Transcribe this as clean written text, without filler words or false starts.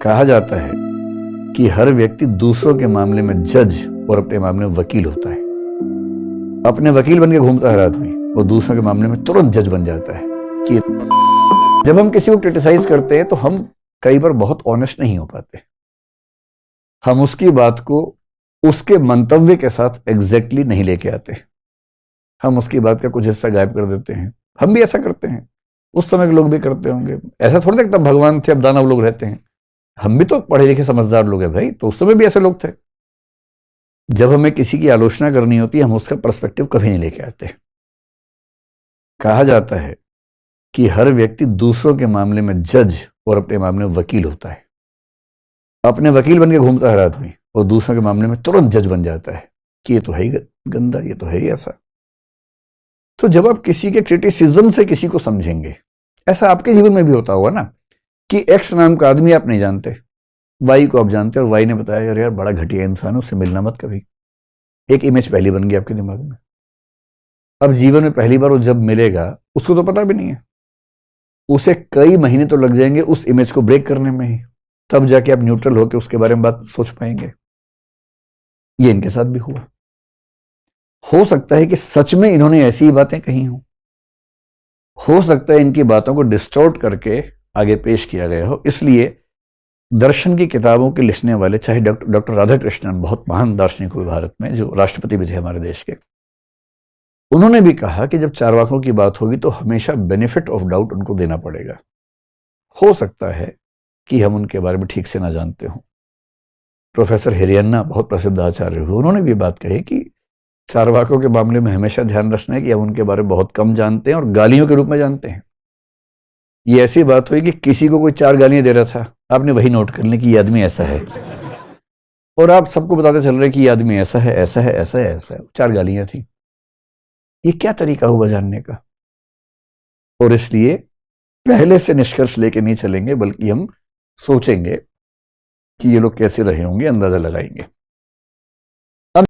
कहा जाता है कि हर व्यक्ति दूसरों के मामले में जज और अपने मामले में वकील होता है। अपने वकील बन के घूमता है आदमी और दूसरों के मामले में तुरंत जज बन जाता है। कि जब हम किसी को क्रिटिसाइज करते हैं तो हम कई बार बहुत ऑनेस्ट नहीं हो पाते। हम उसकी बात को उसके मंतव्य के साथ एग्जैक्टली नहीं लेके आते। हम उसकी बात का कुछ हिस्सा गायब कर देते हैं। हम भी ऐसा करते हैं, उस समय के लोग भी करते होंगे। ऐसा थोड़ी ना तब भगवान थे अब दानव लोग रहते हैं। हम भी तो पढ़े लिखे समझदार लोग हैं भाई, तो उस समय भी ऐसे लोग थे। जब हमें किसी की आलोचना करनी होती है हम उसका पर्सपेक्टिव कभी नहीं लेके आते। कहा जाता है कि हर व्यक्ति दूसरों के मामले में जज और अपने मामले में वकील होता है। अपने वकील बन के घूमता है आदमी और दूसरों के मामले में तुरंत जज बन जाता है कि ये तो है ही गंदा, ये तो है ही ऐसा। तो जब आप किसी के क्रिटिसिज्म से किसी को समझेंगे, ऐसा आपके जीवन में भी होता होगा ना कि एक्स नाम का आदमी आप नहीं जानते, वाई को आप जानते और वाई ने बताया यार यार बड़ा घटिया इंसान, उससे मिलना मत कभी। एक इमेज पहली बन गई आपके दिमाग में। अब जीवन में पहली बार वो जब मिलेगा उसको तो पता भी नहीं है, उसे कई महीने तो लग जाएंगे उस इमेज को ब्रेक करने में ही, तब जाके आप न्यूट्रल होकर उसके बारे में बात सोच पाएंगे। ये इनके साथ भी हुआ। हो सकता है कि सच में इन्होंने ऐसी ही बातें कही हो सकता है इनकी बातों को डिस्टॉर्ट करके आगे पेश किया गया हो। इसलिए दर्शन की किताबों के लिखने वाले, चाहे डॉक्टर राधाकृष्णन, बहुत महान दार्शनिक हुए भारत में, जो राष्ट्रपति भी थे हमारे देश के, उन्होंने भी कहा कि जब चारवाकों की बात होगी तो हमेशा बेनिफिट ऑफ डाउट उनको देना पड़ेगा। हो सकता है कि हम उनके बारे में ठीक से ना जानते हों। प्रोफेसर हिरियन्ना बहुत प्रसिद्ध आचार्य हुए, उन्होंने भी बात कही कि चारवाकों के मामले में हमेशा ध्यान रखना है कि हम उनके बारे में बहुत कम जानते हैं और गालियों के रूप में जानते हैं। ये ऐसी बात हुई कि किसी को कोई 4 गालियां दे रहा था, आपने वही नोट कर ली कि ये आदमी ऐसा है, और आप सबको बताते चल रहे कि ये आदमी ऐसा है, ऐसा है, ऐसा है, ऐसा है। 4 गालियां थी। ये क्या तरीका हुआ जानने का? और इसलिए पहले से निष्कर्ष लेके नहीं चलेंगे, बल्कि हम सोचेंगे कि ये लोग कैसे रहे होंगे, अंदाजा लगाएंगे।